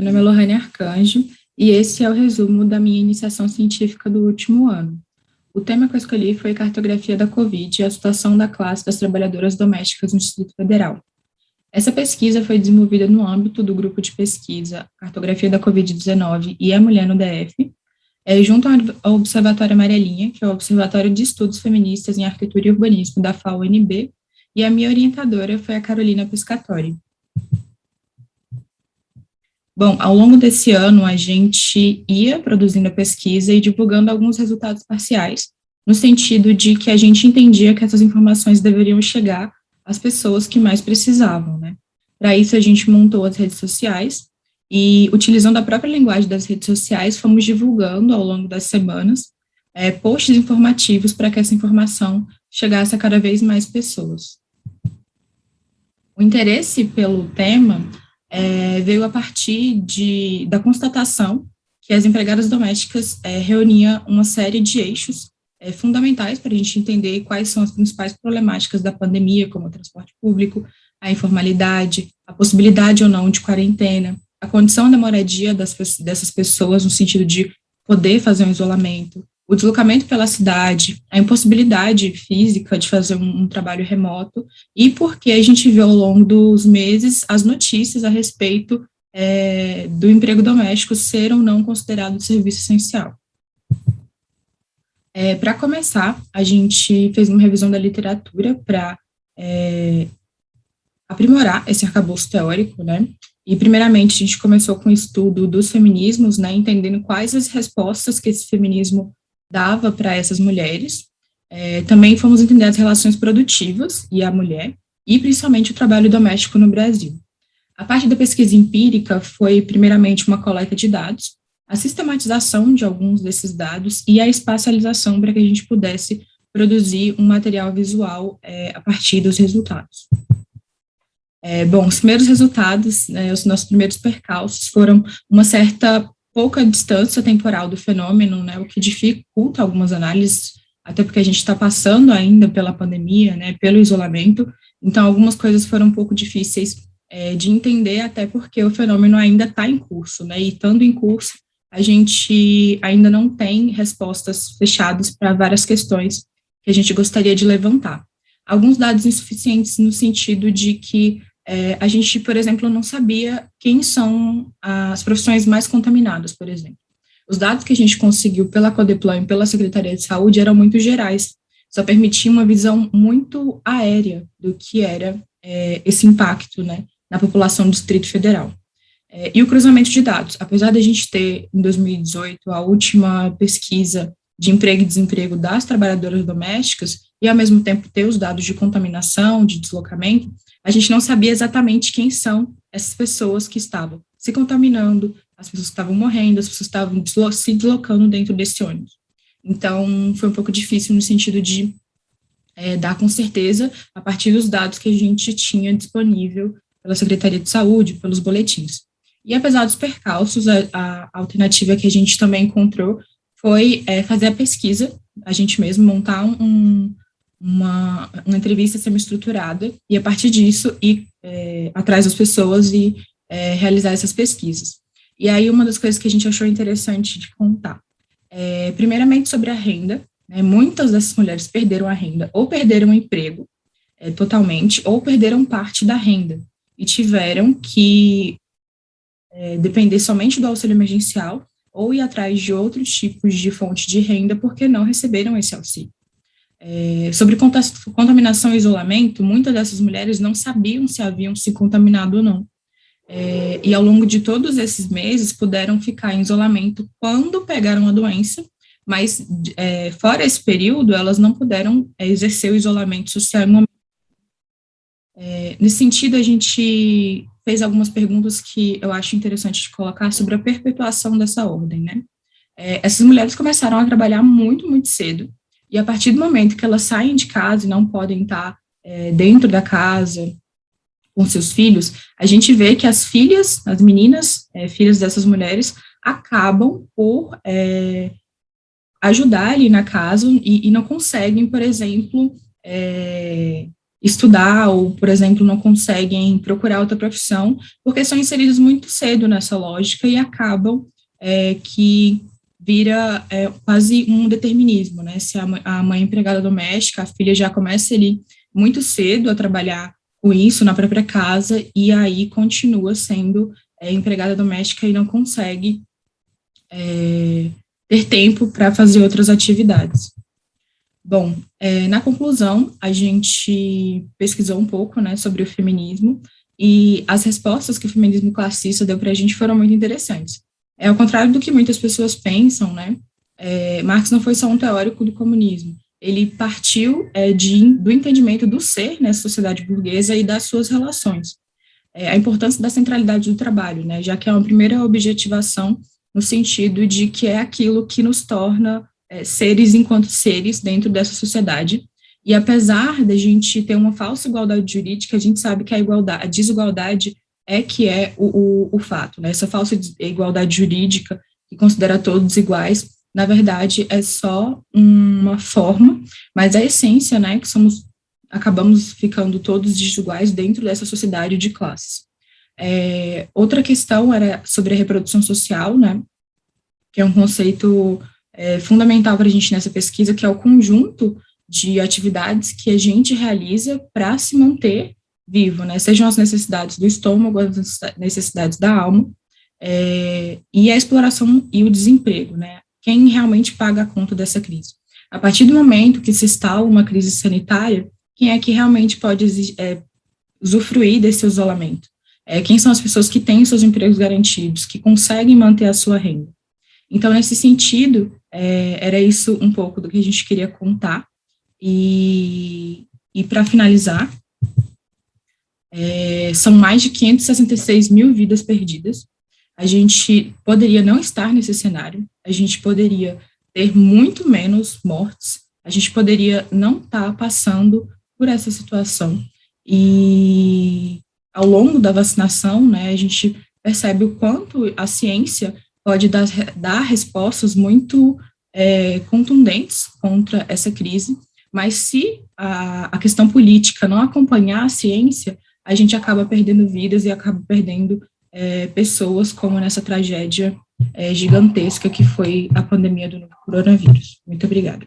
Meu nome é Lohane Arcanjo e esse é o resumo da minha iniciação científica do último ano. O tema que eu escolhi foi Cartografia da Covid e a situação da classe das trabalhadoras domésticas no Distrito Federal. Essa pesquisa foi desenvolvida no âmbito do grupo de pesquisa Cartografia da Covid-19 e a Mulher no DF, junto ao Observatório Amarelinha, que é o Observatório de Estudos Feministas em Arquitetura e Urbanismo da FAO-UNB, e a minha orientadora foi a Carolina Pescatori. Bom, ao longo desse ano, a gente ia produzindo a pesquisa e divulgando alguns resultados parciais, no sentido de que a gente entendia que essas informações deveriam chegar às pessoas que mais precisavam, né? Para isso, a gente montou as redes sociais e, utilizando a própria linguagem das redes sociais, fomos divulgando ao longo das semanas posts informativos para que essa informação chegasse a cada vez mais pessoas. O interesse pelo tema veio a partir da constatação que as empregadas domésticas reuniam uma série de eixos fundamentais para a gente entender quais são as principais problemáticas da pandemia, como o transporte público, a informalidade, a possibilidade ou não de quarentena, a condição da moradia dessas pessoas no sentido de poder fazer um isolamento, o deslocamento pela cidade, a impossibilidade física de fazer um trabalho remoto, e porque a gente viu ao longo dos meses as notícias a respeito do emprego doméstico ser ou não considerado serviço essencial. Para começar, a gente fez uma revisão da literatura para aprimorar esse arcabouço teórico, né? E, primeiramente, a gente começou com o estudo dos feminismos, né, entendendo quais as respostas que esse feminismo dava para essas mulheres. Também fomos entender as relações produtivas e a mulher, e principalmente o trabalho doméstico no Brasil. A parte da pesquisa empírica foi, primeiramente, uma coleta de dados, a sistematização de alguns desses dados e a espacialização para que a gente pudesse produzir um material visual a partir dos resultados. Bom, os primeiros resultados, os nossos primeiros percalços foram uma certa pouca distância temporal do fenômeno, né, o que dificulta algumas análises, até porque a gente está passando ainda pela pandemia, né, pelo isolamento, então algumas coisas foram um pouco difíceis de entender, até porque o fenômeno ainda está em curso, né, e estando em curso, a gente ainda não tem respostas fechadas para várias questões que a gente gostaria de levantar. Alguns dados insuficientes no sentido de que a gente, por exemplo, não sabia quem são as profissões mais contaminadas, por exemplo. Os dados que a gente conseguiu pela Codeplan e pela Secretaria de Saúde eram muito gerais, só permitiam uma visão muito aérea do que era esse impacto, né, na população do Distrito Federal. E o cruzamento de dados, apesar da gente ter, em 2018, a última pesquisa de emprego e desemprego das trabalhadoras domésticas, e ao mesmo tempo ter os dados de contaminação, de deslocamento, a gente não sabia exatamente quem são essas pessoas que estavam se contaminando, as pessoas que estavam morrendo, as pessoas que estavam se deslocando dentro desse ônibus. Então, foi um pouco difícil no sentido de dar com certeza a partir dos dados que a gente tinha disponível pela Secretaria de Saúde, pelos boletins. E apesar dos percalços, a alternativa que a gente também encontrou foi fazer a pesquisa, a gente mesmo montar uma entrevista semi-estruturada e, a partir disso, ir atrás das pessoas e realizar essas pesquisas. E aí, uma das coisas que a gente achou interessante de contar, primeiramente sobre a renda, né, muitas dessas mulheres perderam a renda, ou perderam o emprego totalmente, ou perderam parte da renda, e tiveram que depender somente do auxílio emergencial, ou ir atrás de outros tipos de fonte de renda, porque não receberam esse auxílio. Sobre contaminação e isolamento, muitas dessas mulheres não sabiam se haviam se contaminado ou não. E ao longo de todos esses meses puderam ficar em isolamento quando pegaram a doença, mas fora esse período elas não puderam exercer o isolamento social. Nesse sentido, a gente fez algumas perguntas que eu acho interessante de colocar sobre a perpetuação dessa ordem, né? Essas mulheres começaram a trabalhar muito, muito cedo, e a partir do momento que elas saem de casa e não podem estar dentro da casa com seus filhos, a gente vê que as filhas, as meninas, filhas dessas mulheres, acabam por ajudar ali na casa e não conseguem, por exemplo, estudar ou, por exemplo, não conseguem procurar outra profissão, porque são inseridos muito cedo nessa lógica e acabam que vira quase um determinismo, né? Se a mãe é empregada doméstica, a filha já começa ali muito cedo a trabalhar com isso na própria casa e aí continua sendo empregada doméstica e não consegue ter tempo para fazer outras atividades. Bom, na conclusão, a gente pesquisou um pouco, né, sobre o feminismo e as respostas que o feminismo classista deu para a gente foram muito interessantes. Ao contrário do que muitas pessoas pensam, né, Marx não foi só um teórico do comunismo, ele partiu do entendimento do ser nessa sociedade burguesa e das suas relações. A importância da centralidade do trabalho, né, já que é uma primeira objetivação no sentido de que é aquilo que nos torna seres enquanto seres dentro dessa sociedade. E apesar da gente ter uma falsa igualdade jurídica, a gente sabe que a desigualdade que é o fato, né? Essa falsa igualdade jurídica, que considera todos iguais, na verdade, é só uma forma, mas a essência, né, que acabamos ficando todos desiguais dentro dessa sociedade de classes. Outra questão era sobre a reprodução social, né, que é um conceito fundamental para a gente nessa pesquisa, que é o conjunto de atividades que a gente realiza para se manter vivo, né, sejam as necessidades do estômago, as necessidades da alma, e a exploração e o desemprego, né, quem realmente paga a conta dessa crise. A partir do momento que se instala uma crise sanitária, quem é que realmente pode usufruir desse isolamento? Quem são as pessoas que têm seus empregos garantidos, que conseguem manter a sua renda? Então, nesse sentido, era isso um pouco do que a gente queria contar. E para finalizar, são mais de 566 mil vidas perdidas. A gente poderia não estar nesse cenário, a gente poderia ter muito menos mortes, a gente poderia não estar passando por essa situação. E ao longo da vacinação, né, a gente percebe o quanto a ciência pode dar respostas muito contundentes contra essa crise, mas se a questão política não acompanhar a ciência, a gente acaba perdendo vidas e acaba perdendo pessoas, como nessa tragédia gigantesca que foi a pandemia do coronavírus. Muito obrigada.